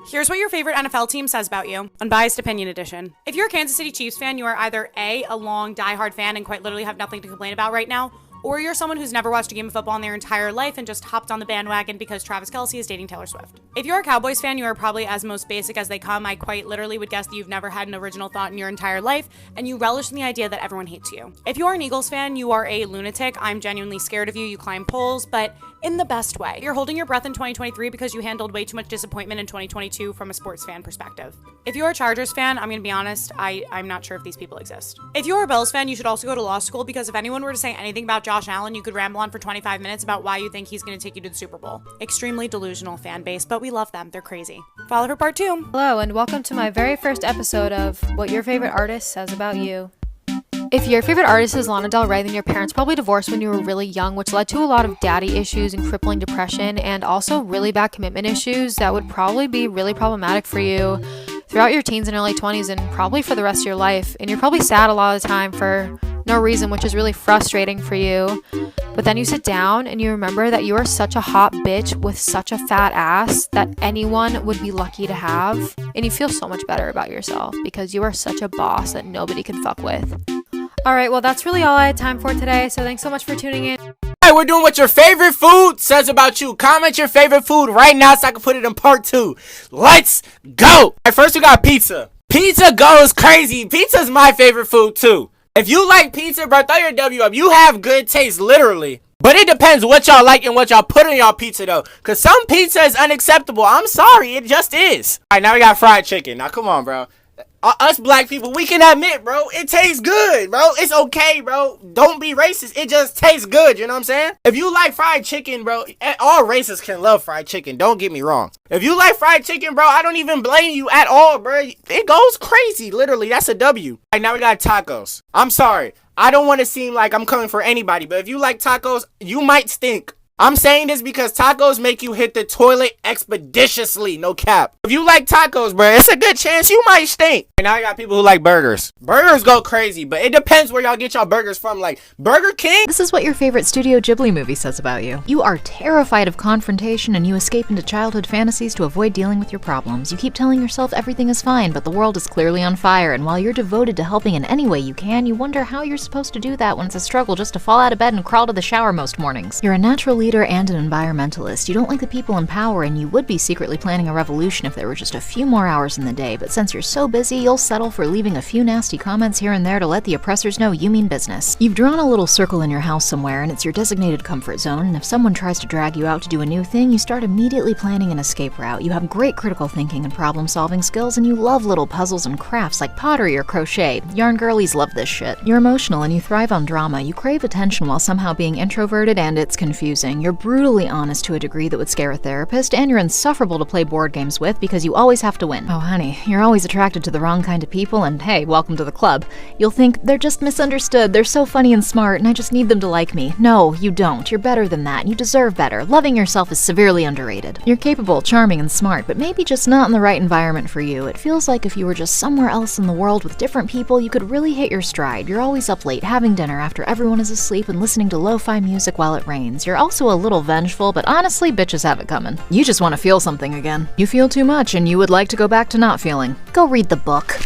Here's what your favorite NFL team says about you. Unbiased Opinion Edition. If you're a Kansas City Chiefs fan, you are either a long, diehard fan and quite literally have nothing to complain about right now, or you're someone who's never watched a game of football in their entire life and just hopped on the bandwagon because Travis Kelce is dating Taylor Swift. If you're a Cowboys fan, you are probably as most basic as they come. I quite literally would guess that you've never had an original thought in your entire life, and you relish in the idea that everyone hates you. If you're an Eagles fan, you are a lunatic. I'm genuinely scared of you. You climb poles, but in the best way. You're holding your breath in 2023 because you handled way too much disappointment in 2022 from a sports fan perspective. If you're a Chargers fan, I'm gonna be honest, I'm not sure if these people exist. If you're a Bills fan, you should also go to law school because if anyone were to say anything about Josh Allen, you could ramble on for 25 minutes about why you think he's gonna take you to the Super Bowl. Extremely delusional fan base, but we love them. They're crazy. Follow for part 2. Hello, and welcome to my very first episode of What Your Favorite Artist Says About You. If your favorite artist is Lana Del Rey, then your parents probably divorced when you were really young, which led to a lot of daddy issues and crippling depression, and also really bad commitment issues that would probably be really problematic for you throughout your teens and early 20s and probably for the rest of your life. And you're probably sad a lot of the time for no reason, which is really frustrating for you. But then you sit down and you remember that you are such a hot bitch with such a fat ass that anyone would be lucky to have. And you feel so much better about yourself because you are such a boss that nobody can fuck with. Alright, well that's really all I had time for today, so thanks so much for tuning in. Alright, we're doing what your favorite food says about you. Comment your favorite food right now so I can put it in part 2. Let's go! Alright, first we got pizza. Pizza goes crazy. Pizza's my favorite food too. If you like pizza, bro, throw your W up. You have good taste, literally. But it depends what y'all like and what y'all put in y'all pizza though. Cause some pizza is unacceptable. I'm sorry, it just is. Alright, now we got fried chicken. Now come on, bro. Us black people, we can admit, bro, it tastes good, bro. It's okay, bro. Don't be racist. It just tastes good, you know what I'm saying? If you like fried chicken, bro, all races can love fried chicken. Don't get me wrong. If you like fried chicken, bro, I don't even blame you at all, bro. It goes crazy, literally. That's a W. All right, now we got tacos. I'm sorry. I don't want to seem like I'm coming for anybody, but if you like tacos, you might stink. I'm saying this because tacos make you hit the toilet expeditiously, no cap. If you like tacos, bro, it's a good chance you might stink. And now I got people who like burgers. Burgers go crazy, but it depends where y'all get y'all burgers from, like Burger King. This is what your favorite Studio Ghibli movie says about you. You are terrified of confrontation and you escape into childhood fantasies to avoid dealing with your problems. You keep telling yourself everything is fine, but the world is clearly on fire, and while you're devoted to helping in any way you can, you wonder how you're supposed to do that when it's a struggle just to fall out of bed and crawl to the shower most mornings. You're a natural leader and an environmentalist. You don't like the people in power, and you would be secretly planning a revolution if there were just a few more hours in the day, but since you're so busy, you'll settle for leaving a few nasty comments here and there to let the oppressors know you mean business. You've drawn a little circle in your house somewhere, and it's your designated comfort zone, and if someone tries to drag you out to do a new thing, you start immediately planning an escape route. You have great critical thinking and problem-solving skills, and you love little puzzles and crafts like pottery or crochet. Yarn girlies love this shit. You're emotional and you thrive on drama. You crave attention while somehow being introverted, and it's confusing. You're brutally honest to a degree that would scare a therapist, and you're insufferable to play board games with because you always have to win. Oh honey, you're always attracted to the wrong kind of people, and hey, welcome to the club. You'll think, they're just misunderstood, they're so funny and smart, and I just need them to like me. No, you don't. You're better than that, and you deserve better. Loving yourself is severely underrated. You're capable, charming, and smart, but maybe just not in the right environment for you. It feels like if you were just somewhere else in the world with different people, you could really hit your stride. You're always up late, having dinner after everyone is asleep, and listening to lo-fi music while it rains. You're also a little vengeful, but honestly, bitches have it coming. You just want to feel something again. You feel too much, and you would like to go back to not feeling. Go read the book.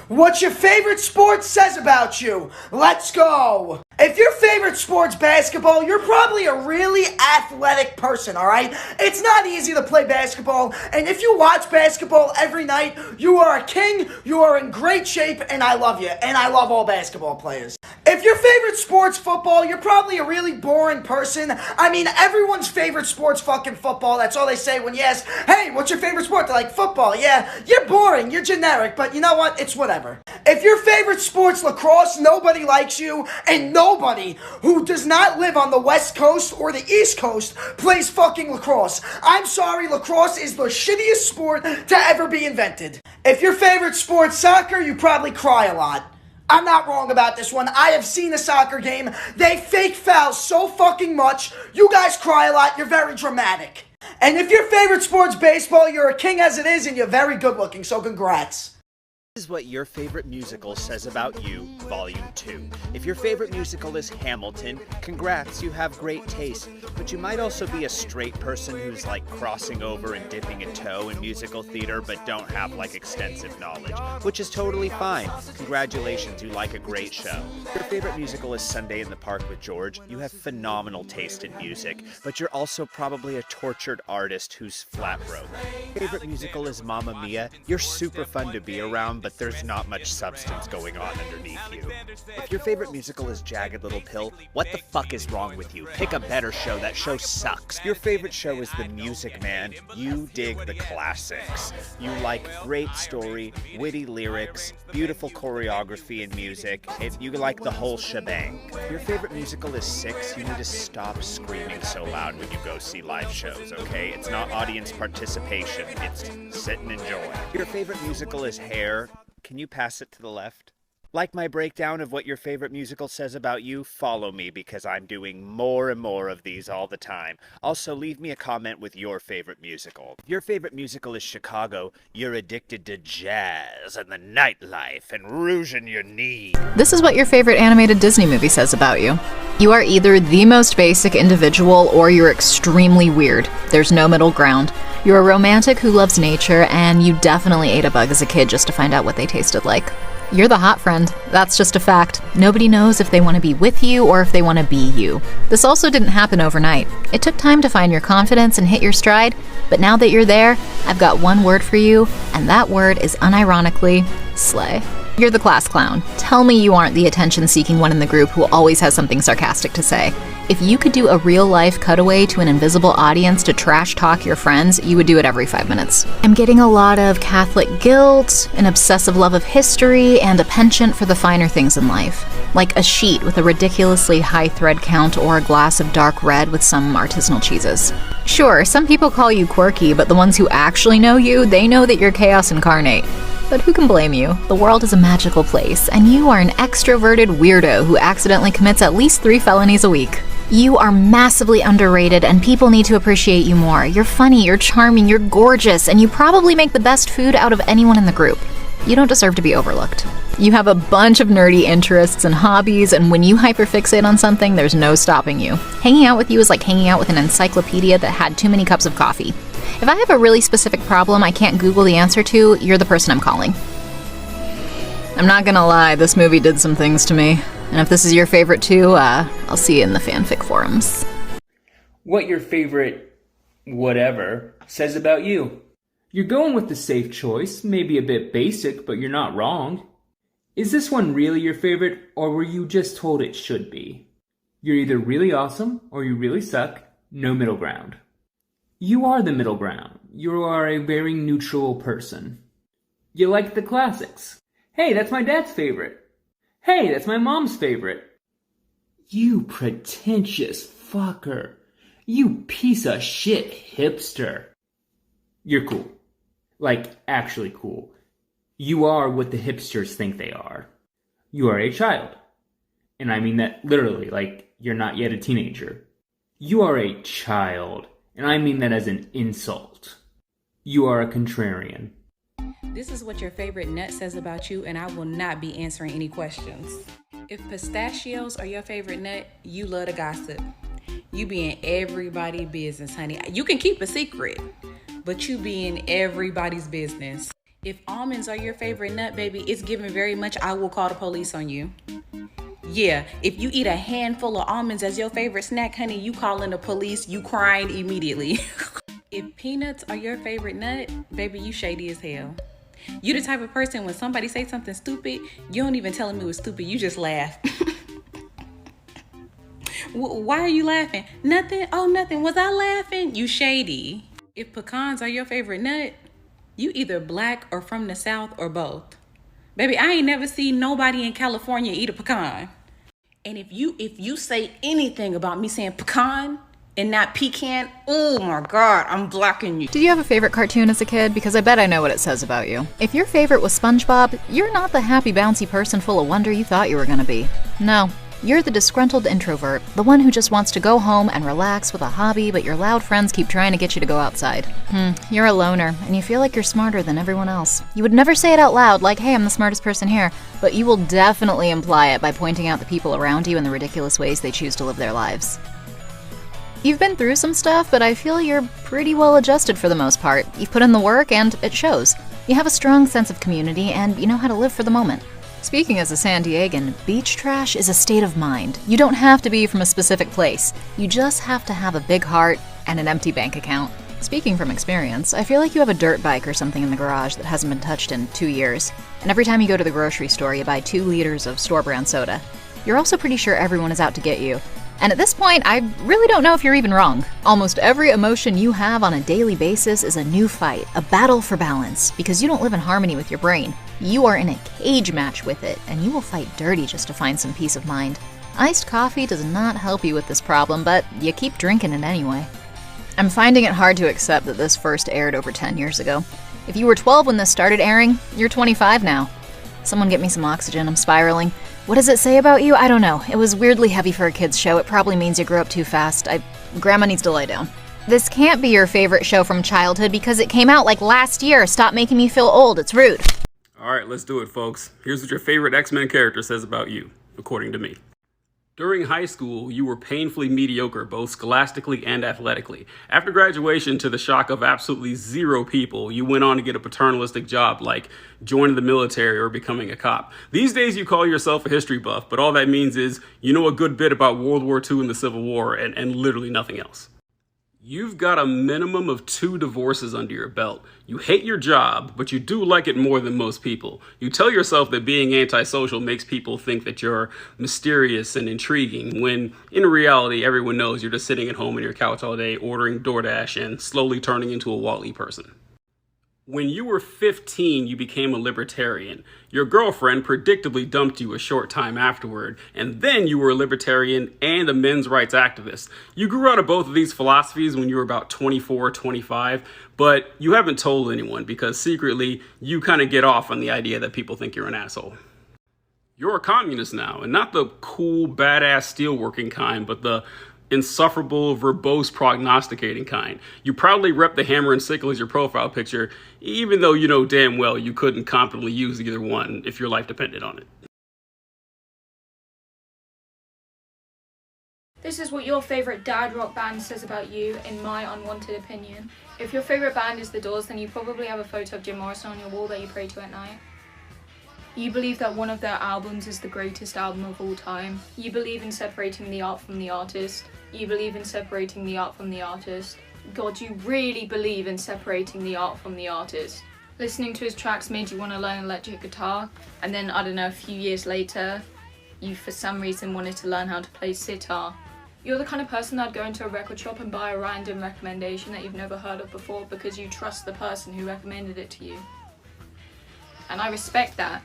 What your favorite sport says about you. Let's go. If your favorite sport's basketball, you're probably a really athletic person, alright? It's not easy to play basketball, and if you watch basketball every night, you are a king, you are in great shape, and I love you, and I love all basketball players. If your favorite sport's football, you're probably a really boring person. I mean, everyone's favorite sport's fucking football. That's all they say when you ask, hey, what's your favorite sport? They're like, football. Yeah, you're boring, you're generic, but you know what? It's whatever. If your favorite sport's lacrosse, nobody likes you, and nobody who does not live on the West Coast or the East Coast plays fucking lacrosse. I'm sorry, lacrosse is the shittiest sport to ever be invented. If your favorite sport's soccer, you probably cry a lot. I'm not wrong about this one. I have seen a soccer game. They fake foul so fucking much. You guys cry a lot. You're very dramatic. And if your favorite sport's baseball, you're a king as it is, and you're very good looking, so congrats. This is what your favorite musical says about you, Volume 2. If your favorite musical is Hamilton, congrats, you have great taste. But you might also be a straight person who's like crossing over and dipping a toe in musical theater but don't have like extensive knowledge, which is totally fine. Congratulations, you like a great show. If your favorite musical is Sunday in the Park with George, you have phenomenal taste in music, but you're also probably a tortured artist who's flat broke. If your favorite musical is Mamma Mia, you're super fun to be around, but there's not much substance going on underneath you. If your favorite musical is Jagged Little Pill, what the fuck is wrong with you? Pick a better show. That show sucks. Your favorite show is The Music Man. You dig the classics. You like great story, witty lyrics, beautiful choreography and music. You like the whole shebang. If your favorite musical is Six, you need to stop screaming so loud when you go see live shows, okay? It's not audience participation. It's sit and enjoy. If your favorite musical is Hair, can you pass it to the left? Like my breakdown of what your favorite musical says about you? Follow me because I'm doing more and more of these all the time. Also, leave me a comment with your favorite musical. If your favorite musical is Chicago, you're addicted to jazz and the nightlife and rouging your knee. This is what your favorite animated Disney movie says about you. You are either the most basic individual or you're extremely weird. There's no middle ground. You're a romantic who loves nature, and you definitely ate a bug as a kid just to find out what they tasted like. You're the hot friend. That's just a fact. Nobody knows if they want to be with you or if they want to be you. This also didn't happen overnight. It took time to find your confidence and hit your stride, but now that you're there, I've got one word for you, and that word is unironically, slay. You're the class clown. Tell me you aren't the attention-seeking one in the group who always has something sarcastic to say. If you could do a real-life cutaway to an invisible audience to trash talk your friends, you would do it every 5 minutes. I'm getting a lot of Catholic guilt, an obsessive love of history, and a penchant for the finer things in life. Like a sheet with a ridiculously high thread count or a glass of dark red with some artisanal cheeses. Sure, some people call you quirky, but the ones who actually know you, they know that you're chaos incarnate. But who can blame you? The world is a magical place, and you are an extroverted weirdo who accidentally commits at least 3 felonies a week. You are massively underrated, and people need to appreciate you more. You're funny, you're charming, you're gorgeous, and you probably make the best food out of anyone in the group. You don't deserve to be overlooked. You have a bunch of nerdy interests and hobbies, and when you hyperfixate on something, there's no stopping you. Hanging out with you is like hanging out with an encyclopedia that had too many cups of coffee. If I have a really specific problem I can't Google the answer to, you're the person I'm calling. I'm not gonna lie, this movie did some things to me. And if this is your favorite too, I'll see you in the fanfic forums. What your favorite whatever says about you. You're going with the safe choice, maybe a bit basic, but you're not wrong. Is this one really your favorite, or were you just told it should be? You're either really awesome, or you really suck, no middle ground. You are the middle ground. You are a very neutral person. You like the classics. Hey, that's my dad's favorite. Hey, that's my mom's favorite. You pretentious fucker. You piece of shit hipster. You're cool. Like, actually cool. You are what the hipsters think they are. You are a child. And I mean that literally, like, you're not yet a teenager. You are a child. And I mean that as an insult. You are a contrarian. This is what your favorite nut says about you, and I will not be answering any questions. If pistachios are your favorite nut, you love to gossip. You be in everybody's business, honey. You can keep a secret, but you be in everybody's business. If almonds are your favorite nut, baby, it's given very much I will call the police on you. Yeah, if you eat a handful of almonds as your favorite snack, honey, you calling the police, you crying immediately. If peanuts are your favorite nut, baby, you shady as hell. You the type of person when somebody say something stupid, you don't even tell them it was stupid, you just laugh. Why are you laughing? Nothing? Oh, nothing. Was I laughing? You shady. If pecans are your favorite nut, you either black or from the South or both. Baby, I ain't never seen nobody in California eat a pecan. And if you say anything about me saying pecan and not pecan, oh my God, I'm blocking you. Did you have a favorite cartoon as a kid? Because I bet I know what it says about you. If your favorite was SpongeBob, you're not the happy, bouncy person full of wonder you thought you were gonna be. No. You're the disgruntled introvert, the one who just wants to go home and relax with a hobby, but your loud friends keep trying to get you to go outside. You're a loner, and you feel like you're smarter than everyone else. You would never say it out loud, like, hey, I'm the smartest person here, but you will definitely imply it by pointing out the people around you and the ridiculous ways they choose to live their lives. You've been through some stuff, but I feel you're pretty well adjusted for the most part. You've put in the work, and it shows. You have a strong sense of community, and you know how to live for the moment. Speaking as a San Diegan, beach trash is a state of mind. You don't have to be from a specific place. You just have to have a big heart and an empty bank account. Speaking from experience, I feel like you have a dirt bike or something in the garage that hasn't been touched in 2 years. And every time you go to the grocery store, you buy 2 liters of store-brand soda. You're also pretty sure everyone is out to get you. And at this point, I really don't know if you're even wrong. Almost every emotion you have on a daily basis is a new fight, a battle for balance, because you don't live in harmony with your brain. You are in a cage match with it, and you will fight dirty just to find some peace of mind. Iced coffee does not help you with this problem, but you keep drinking it anyway. I'm finding it hard to accept that this first aired over 10 years ago. If you were 12 when this started airing, you're 25 now. Someone get me some oxygen, I'm spiraling. What does it say about you? I don't know. It was weirdly heavy for a kid's show. It probably means you grew up too fast. Grandma needs to lie down. This can't be your favorite show from childhood because it came out like last year. Stop making me feel old. It's rude. All right, let's do it, folks. Here's what your favorite X-Men character says about you, according to me. During high school, you were painfully mediocre, both scholastically and athletically. After graduation, to the shock of absolutely 0 people, you went on to get a paternalistic job like joining the military or becoming a cop. These days, you call yourself a history buff, but all that means is you know a good bit about World War II and the Civil War and literally nothing else. You've got a minimum of 2 divorces under your belt. You hate your job, but you do like it more than most people. You tell yourself that being antisocial makes people think that you're mysterious and intriguing, when in reality, everyone knows you're just sitting at home on your couch all day, ordering DoorDash and slowly turning into a Wall-E person. When you were 15, you became a libertarian. Your girlfriend predictably dumped you a short time afterward, and then you were a libertarian and a men's rights activist. You grew out of both of these philosophies when you were about 24, 25, but you haven't told anyone because secretly you kind of get off on the idea that people think you're an asshole. You're a communist now, and not the cool, badass steelworking kind, but the insufferable, verbose prognosticating kind. You proudly rep the hammer and sickle as your profile picture, even though you know damn well you couldn't competently use either one if your life depended on it. This is what your favourite dad rock band says about you, in my unwanted opinion. If your favourite band is The Doors, then you probably have a photo of Jim Morrison on your wall that you pray to at night. You believe that one of their albums is the greatest album of all time. You believe in separating the art from the artist. You believe in separating the art from the artist. God, you really believe in separating the art from the artist. Listening to his tracks made you want to learn electric guitar, and then, I don't know, a few years later, you for some reason wanted to learn how to play sitar. You're the kind of person that'd go into a record shop and buy a random recommendation that you've never heard of before because you trust the person who recommended it to you. And I respect that.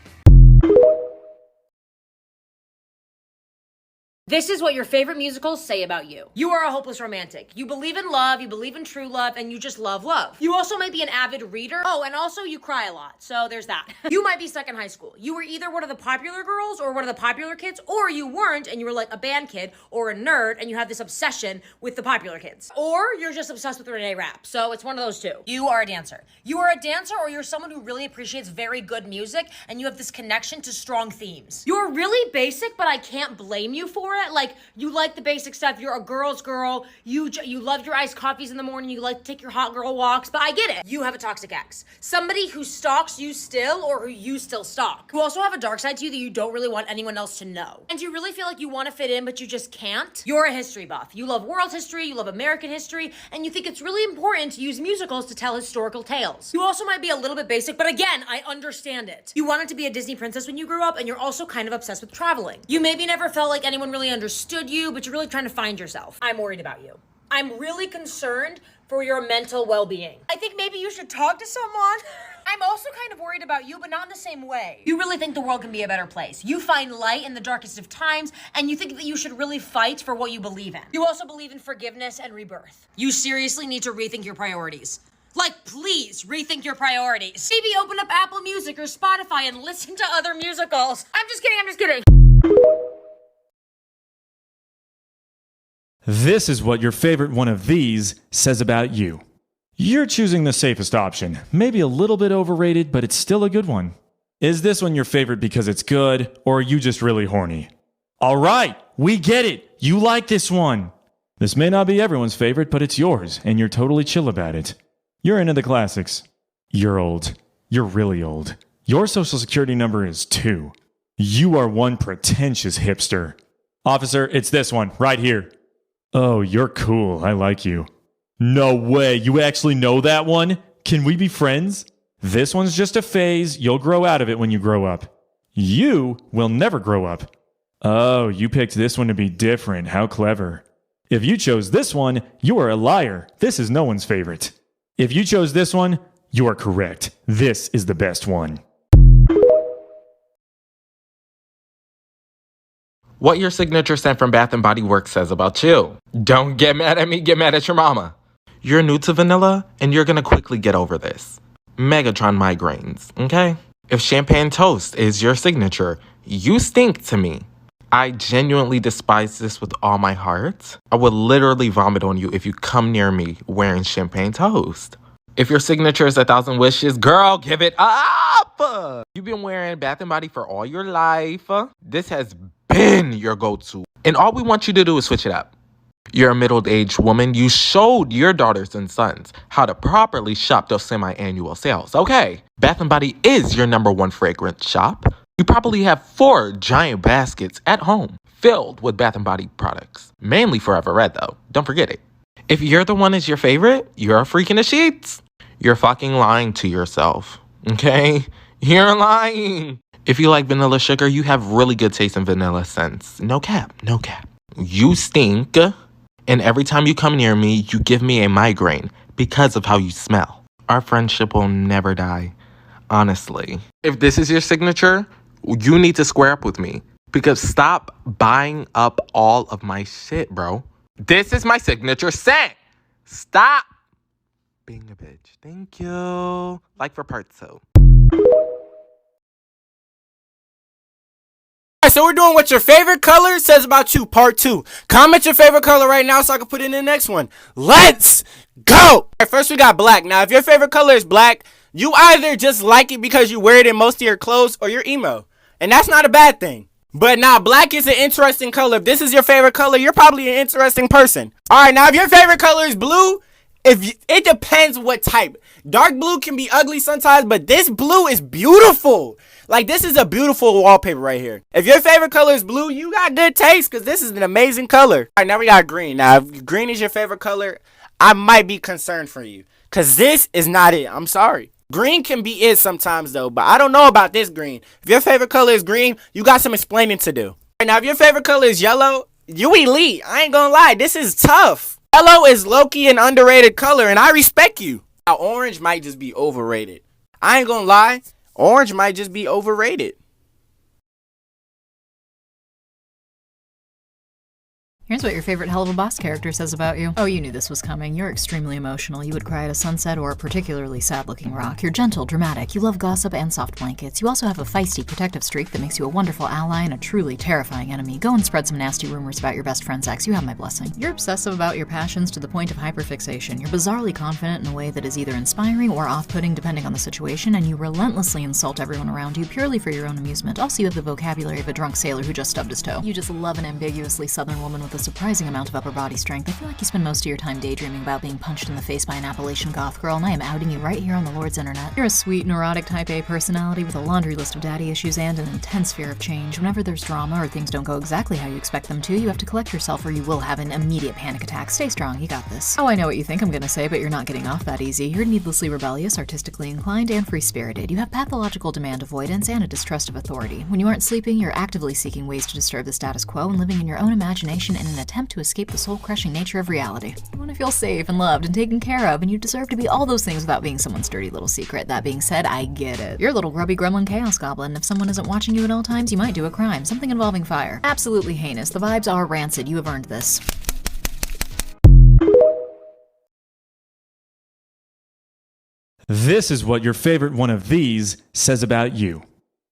This is what your favorite musicals say about you. You are a hopeless romantic. You believe in love, you believe in true love, and you just love love. You also might be an avid reader. Oh, and also you cry a lot, so there's that. You might be stuck in high school. You were either one of the popular girls or one of the popular kids, or you weren't and you were like a band kid or a nerd and you have this obsession with the popular kids. Or you're just obsessed with Renee Rapp, so it's one of those two. You are a dancer. You are a dancer, or you're someone who really appreciates very good music and you have this connection to strong themes. You're really basic, but I can't blame you for it. Like, you like the basic stuff. You're a girl's girl. You love your iced coffees in the morning. You like to take your hot girl walks, but I get it. You have a toxic ex. Somebody who stalks you still, or who you still stalk. You also have a dark side to you that you don't really want anyone else to know. And you really feel like you want to fit in, but you just can't. You're a history buff. You love world history, you love American history, and you think it's really important to use musicals to tell historical tales. You also might be a little bit basic, but again, I understand it. You wanted to be a Disney princess when you grew up, and you're also kind of obsessed with traveling. You maybe never felt like anyone really understood you, but you're really trying to find yourself. I'm worried about you. I'm really concerned for your mental well-being. I think maybe you should talk to someone. I'm also kind of worried about you, but not in the same way. You really think the world can be a better place. You find light in the darkest of times, and you think that you should really fight for what you believe in. You also believe in forgiveness and rebirth. You seriously need to rethink your priorities. Like, please rethink your priorities. Maybe open up Apple Music or Spotify and listen to other musicals. I'm just kidding. This is what your favorite one of these says about you. You're choosing the safest option. Maybe a little bit overrated, but it's still a good one. Is this one your favorite because it's good, or are you just really horny? All right, we get it. You like this one. This may not be everyone's favorite, but it's yours, and you're totally chill about it. You're into the classics. You're old. You're really old. Your social security number is 2. You are one pretentious hipster. Officer, it's this one, right here. Oh, you're cool. I like you. No way. You actually know that one? Can we be friends? This one's just a phase. You'll grow out of it when you grow up. You will never grow up. Oh, you picked this one to be different. How clever. If you chose this one, you are a liar. This is no one's favorite. If you chose this one, you are correct. This is the best one. What your signature scent from Bath & Body Works says about you. Don't get mad at me, get mad at your mama. You're new to vanilla, and you're gonna quickly get over this. Megatron migraines, okay? If champagne toast is your signature, you stink to me. I genuinely despise this with all my heart. I would literally vomit on you if you come near me wearing champagne toast. If your signature is 1,000 wishes, girl, give it up! You've been wearing Bath & Body for all your life. This has been your go-to. And all we want you to do is switch it up. You're a middle-aged woman. You showed your daughters and sons how to properly shop those semi-annual sales. Okay, Bath & Body is your #1 fragrance shop. You probably have 4 giant baskets at home filled with Bath & Body products. Mainly Forever Red, though. Don't forget it. If you're the one is your favorite, you're a freak in the sheets. You're fucking lying to yourself. Okay? You're lying. If you like vanilla sugar, you have really good taste in vanilla scents. No cap, no cap. You stink. And every time you come near me, you give me a migraine because of how you smell. Our friendship will never die. Honestly. If this is your signature, you need to square up with me. Because stop buying up all of my shit, bro. This is my signature scent. Stop being a bitch. Thank you. Like for part 2. Alright, so we're doing what your favorite color says about you, part 2. Comment your favorite color right now so I can put it in the next one. Let's go! Alright, first we got black. Now, if your favorite color is black, you either just like it because you wear it in most of your clothes or you're emo. And that's not a bad thing. But now, black is an interesting color. If this is your favorite color, you're probably an interesting person. Alright, now if your favorite color is blue, it depends what type. Dark blue can be ugly sometimes, but this blue is beautiful. Like, this is a beautiful wallpaper right here. If your favorite color is blue, you got good taste because this is an amazing color. Alright, now we got green. Now, if green is your favorite color, I might be concerned for you because this is not it. I'm sorry. Green can be it sometimes, though, but I don't know about this green. If your favorite color is green, you got some explaining to do. Alright, now, if your favorite color is yellow, you elite. I ain't gonna lie. This is tough. Yellow is low-key an underrated color, and I respect you. Now, orange might just be overrated. I ain't gonna lie. Orange might just be overrated. Here's what your favorite Hell of a Boss character says about you. Oh, you knew this was coming. You're extremely emotional. You would cry at a sunset or a particularly sad-looking rock. You're gentle, dramatic. You love gossip and soft blankets. You also have a feisty, protective streak that makes you a wonderful ally and a truly terrifying enemy. Go and spread some nasty rumors about your best friend's ex. You have my blessing. You're obsessive about your passions to the point of hyperfixation. You're bizarrely confident in a way that is either inspiring or off-putting depending on the situation, and you relentlessly insult everyone around you purely for your own amusement. Also, you have the vocabulary of a drunk sailor who just stubbed his toe. You just love an ambiguously southern woman with a surprising amount of upper body strength. I feel like you spend most of your time daydreaming about being punched in the face by an Appalachian goth girl, and I am outing you right here on the Lord's internet. You're a sweet, neurotic type A personality with a laundry list of daddy issues and an intense fear of change. Whenever there's drama or things don't go exactly how you expect them to, you have to collect yourself or you will have an immediate panic attack. Stay strong, you got this. Oh, I know what you think I'm gonna say, but you're not getting off that easy. You're needlessly rebellious, artistically inclined, and free-spirited. You have pathological demand avoidance and a distrust of authority. When you aren't sleeping, you're actively seeking ways to disturb the status quo and living in your own imagination in an attempt to escape the soul-crushing nature of reality. You want to feel safe and loved and taken care of, and you deserve to be all those things without being someone's dirty little secret. That being said, I get it. You're a little grubby gremlin chaos goblin. If someone isn't watching you at all times, you might do a crime. Something involving fire. Absolutely heinous. The vibes are rancid. You have earned this. This is what your favorite one of these says about you.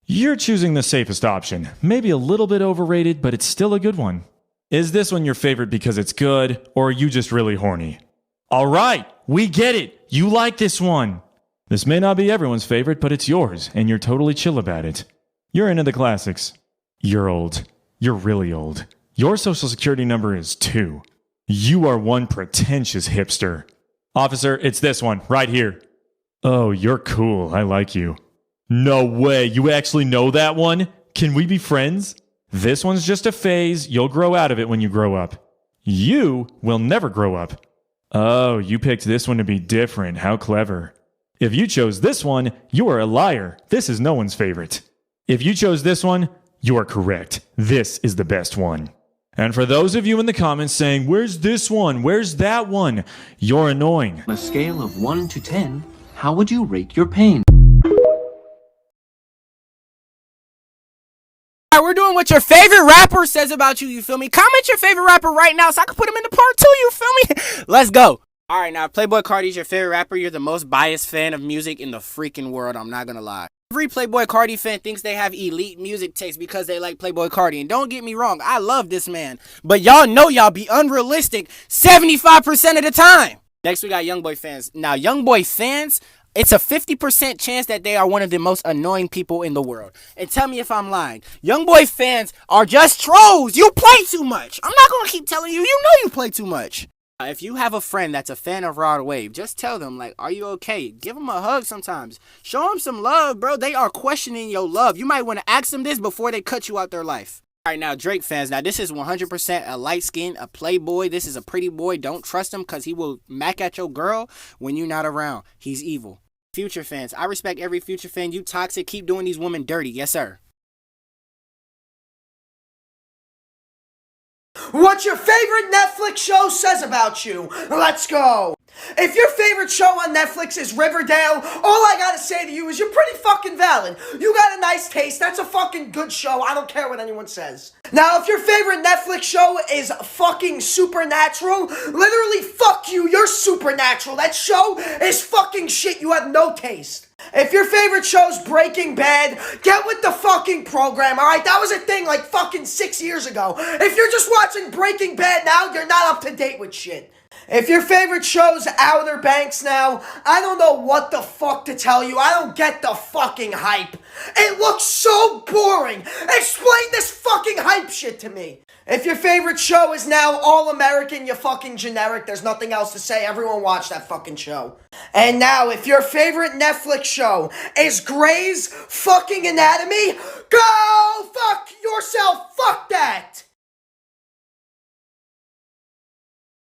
You're choosing the safest option. Maybe a little bit overrated, but it's still a good one. Is this one your favorite because it's good, or are you just really horny? All right, we get it. You like this one. This may not be everyone's favorite, but it's yours, and you're totally chill about it. You're into the classics. You're old. You're really old. Your social security number is 2. You are one pretentious hipster. Officer, it's this one, right here. Oh, you're cool. I like you. No way, you actually know that one? Can we be friends? This one's just a phase. You'll grow out of it when you grow up. You will never grow up. Oh, you picked this one to be different. How clever. If you chose this one, you are a liar. This is no one's favorite. If you chose this one, you are correct. This is the best one. And for those of you in the comments saying, where's this one? Where's that one? You're annoying. On a scale of 1 to 10, how would you rate your pain? Alright, we're doing what your favorite rapper says about you, you feel me? Comment your favorite rapper right now so I can put him into part 2, you feel me? Let's go. Alright, now, Playboi Carti's your favorite rapper. You're the most biased fan of music in the freaking world, I'm not gonna lie. Every Playboi Carti fan thinks they have elite music taste because they like Playboi Carti. And don't get me wrong, I love this man. But y'all know y'all be unrealistic 75% of the time. Next, we got Youngboy fans. Now, Youngboy fans, it's a 50% chance that they are one of the most annoying people in the world. And tell me if I'm lying. Youngboy fans are just trolls. You play too much. I'm not going to keep telling you. You know you play too much. If you have a friend that's a fan of Rod Wave, just tell them, like, are you okay? Give them a hug sometimes. Show them some love, bro. They are questioning your love. You might want to ask them this before they cut you out their life. All right, now, Drake fans. Now, this is 100% a light skin, a playboy. This is a pretty boy. Don't trust him because he will mac at your girl when you're not around. He's evil. Future fans. I respect every Future fan. You toxic. Keep doing these women dirty. Yes, sir. What your favorite Netflix show says about you. Let's go. If your favorite show on Netflix is Riverdale, all I gotta say to you is you're pretty fucking valid. You got a nice taste. That's a fucking good show. I don't care what anyone says. Now, if your favorite Netflix show is fucking Supernatural, literally fuck you. You're Supernatural. That show is fucking shit. You have no taste. If your favorite show's Breaking Bad, get with the fucking program, alright? That was a thing like fucking 6 years ago. If you're just watching Breaking Bad now, you're not up to date with shit. If your favorite show's Outer Banks now, I don't know what the fuck to tell you. I don't get the fucking hype. It looks so boring. Explain this fucking hype shit to me. If your favorite show is now All American, you're fucking generic. There's nothing else to say. Everyone watch that fucking show. And now, if your favorite Netflix show is Grey's fucking Anatomy, go fuck yourself. Fuck that.